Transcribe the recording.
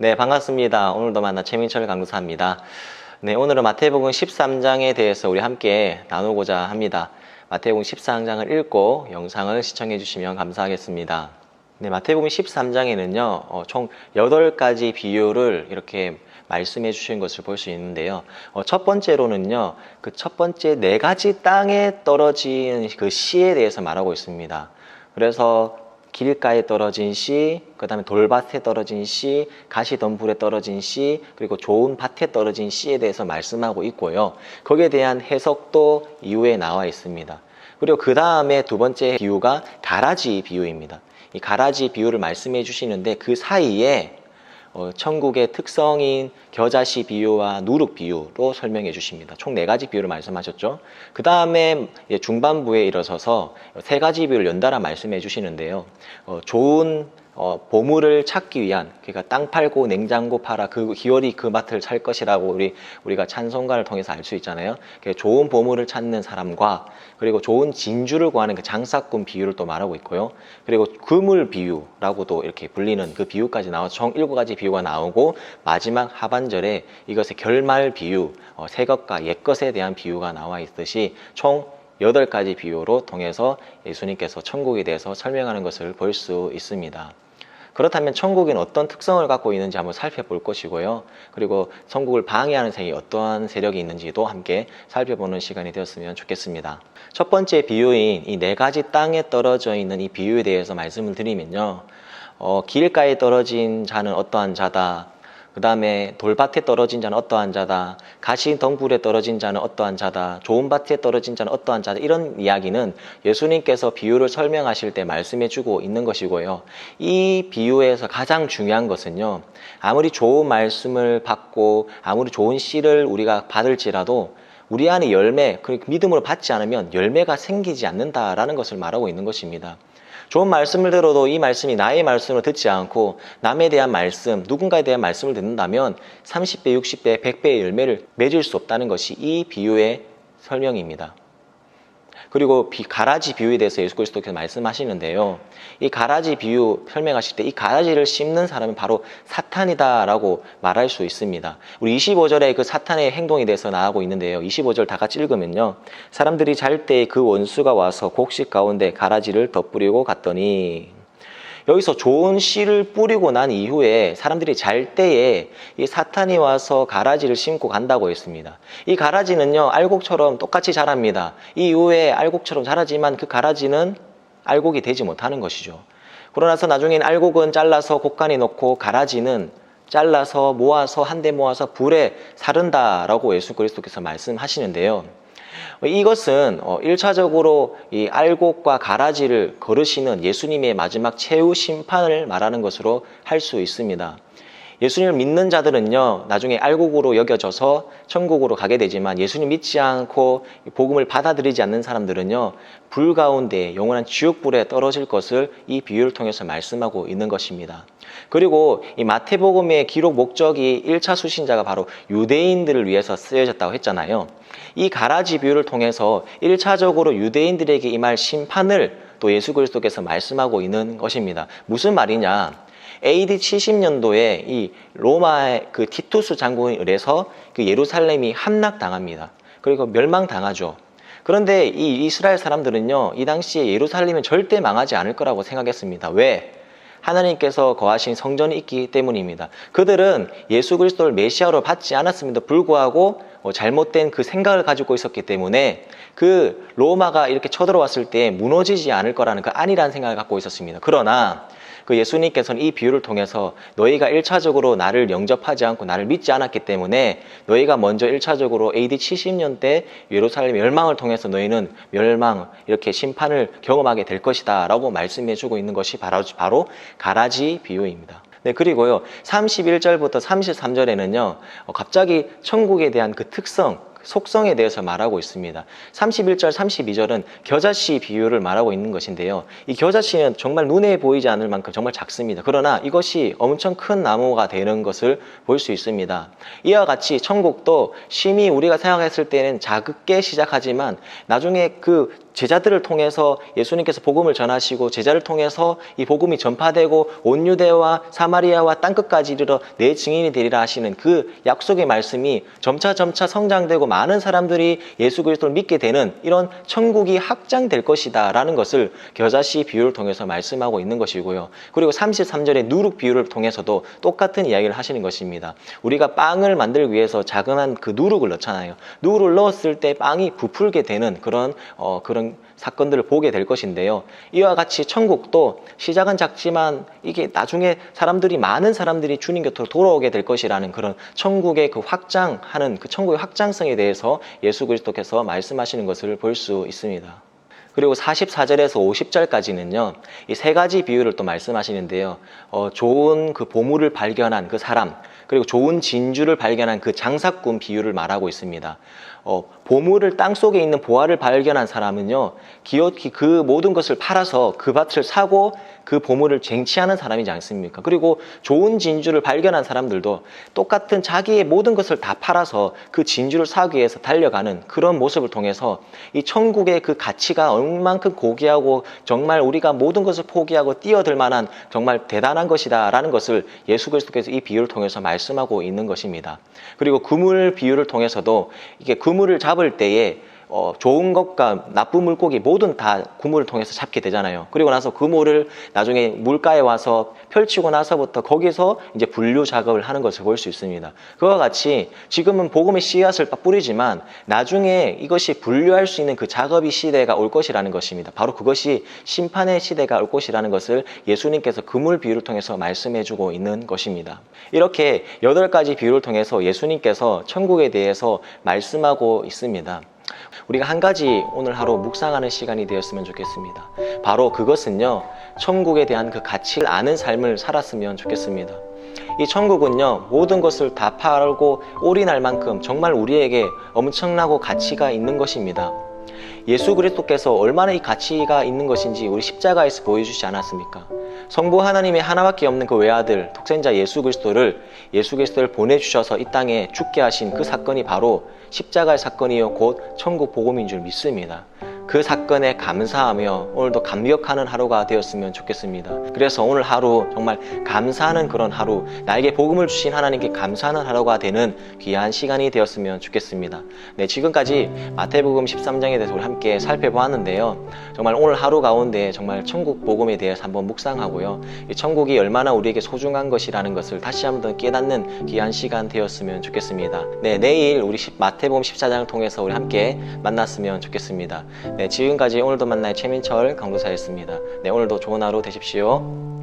네, 반갑습니다. 오늘도 만나 최민철 강사입니다. 네, 오늘은 마태복음 13장에 대해서 우리 함께 나누고자 합니다. 마태복음 13장을 읽고 영상을 시청해 주시면 감사하겠습니다. 네, 마태복음 13장에는요, 총 8가지 비유를 이렇게 말씀해 주신 것을 볼 수 있는데요. 첫 번째로는요, 그 첫 번째 4가지 땅에 떨어진 그 씨에 대해서 말하고 있습니다. 그래서 길가에 떨어진 씨, 그 다음에 돌밭에 떨어진 씨, 가시덤불에 떨어진 씨, 그리고 좋은 밭에 떨어진 씨에 대해서 말씀하고 있고요. 거기에 대한 해석도 이후에 나와 있습니다. 그리고 그 다음에 두 번째 비유가 가라지 비유입니다. 이 가라지 비유를 말씀해 주시는데 그 사이에 천국의 특성인 겨자씨 비유와 누룩 비유로 설명해 주십니다. 총 4가지 비유를 말씀하셨죠. 그 다음에 중반부에 이르러서 3가지 비유를 연달아 말씀해 주시는데요. 좋은 보물을 찾기 위한, 그러니까 땅 팔고 냉장고 팔아 그 기어이 그 밭을 찰 것이라고 우리가 찬송가를 통해서 알 수 있잖아요. 좋은 보물을 찾는 사람과 그리고 좋은 진주를 구하는 그 장사꾼 비유를 또 말하고 있고요. 그리고 그물 비유라고도 이렇게 불리는 그 비유까지 나와서 총 7가지 비유가 나오고 마지막 하반절에 이것의 결말 비유, 새 것과 옛 것에 대한 비유가 나와 있듯이 총 8가지 비유로 통해서 예수님께서 천국에 대해서 설명하는 것을 볼 수 있습니다. 그렇다면 천국에는 어떤 특성을 갖고 있는지 한번 살펴볼 것이고요. 그리고 천국을 방해하는 세력이 어떠한 세력이 있는지도 함께 살펴보는 시간이 되었으면 좋겠습니다. 첫 번째 비유인 이 4가지 땅에 떨어져 있는 이 비유에 대해서 말씀을 드리면요. 길가에 떨어진 자는 어떠한 자다. 그 다음에 돌밭에 떨어진 자는 어떠한 자다. 가시덤불에 떨어진 자는 어떠한 자다. 좋은 밭에 떨어진 자는 어떠한 자다. 이런 이야기는 예수님께서 비유를 설명하실 때 말씀해 주고 있는 것이고요. 이 비유에서 가장 중요한 것은요. 아무리 좋은 말씀을 받고 아무리 좋은 씨를 우리가 받을지라도 우리 안에 열매, 그 믿음으로 받지 않으면 열매가 생기지 않는다라는 것을 말하고 있는 것입니다. 좋은 말씀을 들어도 이 말씀이 나의 말씀을 듣지 않고 남에 대한 말씀, 누군가에 대한 말씀을 듣는다면 30배, 60배, 100배의 열매를 맺을 수 없다는 것이 이 비유의 설명입니다. 그리고 가라지 비유에 대해서 예수 그리스도께서 말씀하시는데요. 이 가라지 비유 설명하실 때 이 가라지를 씹는 사람은 바로 사탄이다라고 말할 수 있습니다. 우리 25절에 그 사탄의 행동에 대해서 나오고 있는데요. 25절 다 같이 읽으면요. 사람들이 잘 때 그 원수가 와서 곡식 가운데 가라지를 덧뿌리고 갔더니, 여기서 좋은 씨를 뿌리고 난 이후에 사람들이 잘 때에 이 사탄이 와서 가라지를 심고 간다고 했습니다. 이 가라지는요, 알곡처럼 똑같이 자랍니다. 이 이후에 알곡처럼 자라지만 그 가라지는 알곡이 되지 못하는 것이죠. 그러나서 나중엔 알곡은 잘라서 곡간에 넣고 가라지는 잘라서 모아서 한데 모아서 불에 사른다라고 예수 그리스도께서 말씀하시는데요. 이것은 1차적으로 이 알곡과 가라지를 거르시는 예수님의 마지막 최후 심판을 말하는 것으로 할 수 있습니다. 예수님을 믿는 자들은요, 나중에 알곡으로 여겨져서 천국으로 가게 되지만 예수님 믿지 않고 복음을 받아들이지 않는 사람들은요, 불 가운데 영원한 지옥불에 떨어질 것을 이 비유를 통해서 말씀하고 있는 것입니다. 그리고 이 마태복음의 기록 목적이 1차 수신자가 바로 유대인들을 위해서 쓰여졌다고 했잖아요. 이 가라지 비유를 통해서 1차적으로 유대인들에게 임할 심판을 또 예수 그리스도께서 말씀하고 있는 것입니다. 무슨 말이냐? AD 70년도에 이 로마의 그 티투스 장군에 의해서 그 예루살렘이 함락당합니다. 그리고 멸망당하죠. 그런데 이 이스라엘 사람들은요, 이 당시에 예루살렘은 절대 망하지 않을 거라고 생각했습니다. 왜? 하나님께서 거하신 성전이 있기 때문입니다. 그들은 예수 그리스도를 메시아로 받지 않았음에도 불구하고 잘못된 그 생각을 가지고 있었기 때문에 그 로마가 이렇게 쳐들어왔을 때 무너지지 않을 거라는 그 안일한 생각을 갖고 있었습니다. 그러나 그 예수님께서는 이 비유를 통해서 너희가 1차적으로 나를 영접하지 않고 나를 믿지 않았기 때문에 너희가 먼저 1차적으로 AD 70년 때 예루살렘 멸망을 통해서 너희는 멸망, 이렇게 심판을 경험하게 될 것이다 라고 말씀해 주고 있는 것이 바로 가라지 비유입니다. 네, 그리고요 31절부터 33절에는요 갑자기 천국에 대한 그 특성, 속성에 대해서 말하고 있습니다. 31절, 32절은 겨자씨 비유를 말하고 있는 것인데요. 이 겨자씨는 정말 눈에 보이지 않을 만큼 정말 작습니다. 그러나 이것이 엄청 큰 나무가 되는 것을 볼 수 있습니다. 이와 같이 천국도 심히 우리가 생각했을 때는 작게 시작하지만 나중에 그 제자들을 통해서 예수님께서 복음을 전하시고 제자를 통해서 이 복음이 전파되고 온 유대와 사마리아와 땅끝까지 이르러 내 증인이 되리라 하시는 그 약속의 말씀이 점차 성장되고 많은 사람들이 예수 그리스도를 믿게 되는 이런 천국이 확장될 것이다 라는 것을 겨자씨 비유를 통해서 말씀하고 있는 것이고요. 그리고 33절의 누룩 비유를 통해서도 똑같은 이야기를 하시는 것입니다. 우리가 빵을 만들기 위해서 자그마한 그 누룩을 넣잖아요. 누룩을 넣었을 때 빵이 부풀게 되는 그런 사건들을 보게 될 것인데요. 이와 같이 천국도 시작은 작지만 이게 나중에 많은 사람들이 주님 곁으로 돌아오게 될 것이라는 그런 천국의 그 확장하는 그 천국의 확장성에 대해서 예수 그리스도께서 말씀하시는 것을 볼 수 있습니다. 그리고 44절에서 50절까지는요, 이 세 가지 비유를 또 말씀하시는데요. 좋은 그 보물을 발견한 그 사람, 그리고 좋은 진주를 발견한 그 장사꾼 비유를 말하고 있습니다. 보물을 땅속에 있는 보화를 발견한 사람은요, 기어이 그 모든 것을 팔아서 그 밭을 사고 그 보물을 쟁취하는 사람이지 않습니까? 그리고 좋은 진주를 발견한 사람들도 똑같은 자기의 모든 것을 다 팔아서 그 진주를 사기 위해서 달려가는 그런 모습을 통해서 이 천국의 그 가치가 얼만큼 고귀하고 정말 우리가 모든 것을 포기하고 뛰어들 만한 정말 대단한 것이다 라는 것을 예수 그리스도께서 이 비유를 통해서 말씀하고 있는 것입니다. 그리고 그물 비유를 통해서도 이게 그물을 잡을 때에 좋은 것과 나쁜 물고기 모든 다 그물을 통해서 잡게 되잖아요. 그리고 나서 그물을 나중에 물가에 와서 펼치고 나서부터 거기서 이제 분류 작업을 하는 것을 볼 수 있습니다. 그와 같이 지금은 복음의 씨앗을 뿌리지만 나중에 이것이 분류할 수 있는 그 작업의 시대가 올 것이라는 것입니다. 바로 그것이 심판의 시대가 올 것이라는 것을 예수님께서 그물 비유를 통해서 말씀해주고 있는 것입니다. 이렇게 8가지 비유를 통해서 예수님께서 천국에 대해서 말씀하고 있습니다. 우리가 한 가지 오늘 하루 묵상하는 시간이 되었으면 좋겠습니다. 바로 그것은요, 천국에 대한 그 가치를 아는 삶을 살았으면 좋겠습니다. 이 천국은요, 모든 것을 다 팔고 올인할 만큼 정말 우리에게 엄청나고 가치가 있는 것입니다. 예수 그리스도께서 얼마나 이 가치가 있는 것인지 우리 십자가에서 보여주시지 않았습니까? 성부 하나님의 하나밖에 없는 그 외아들 독생자 예수 그리스도를 보내주셔서 이 땅에 죽게 하신 그 사건이 바로 십자가의 사건이요 곧 천국 복음인 줄 믿습니다. 그 사건에 감사하며 오늘도 감격하는 하루가 되었으면 좋겠습니다. 그래서 오늘 하루 정말 감사하는 그런 하루, 나에게 복음을 주신 하나님께 감사하는 하루가 되는 귀한 시간이 되었으면 좋겠습니다. 네, 지금까지 마태복음 13장에 대해서 우리 함께 살펴보았는데요. 정말 오늘 하루 가운데 정말 천국 복음에 대해서 한번 묵상하고요. 이 천국이 얼마나 우리에게 소중한 것이라는 것을 다시 한번 깨닫는 귀한 시간 되었으면 좋겠습니다. 네, 내일 우리 마태복음 14장을 통해서 우리 함께 만났으면 좋겠습니다. 네, 지금까지 오늘도 만나의 최민철 강도사였습니다. 네, 오늘도 좋은 하루 되십시오.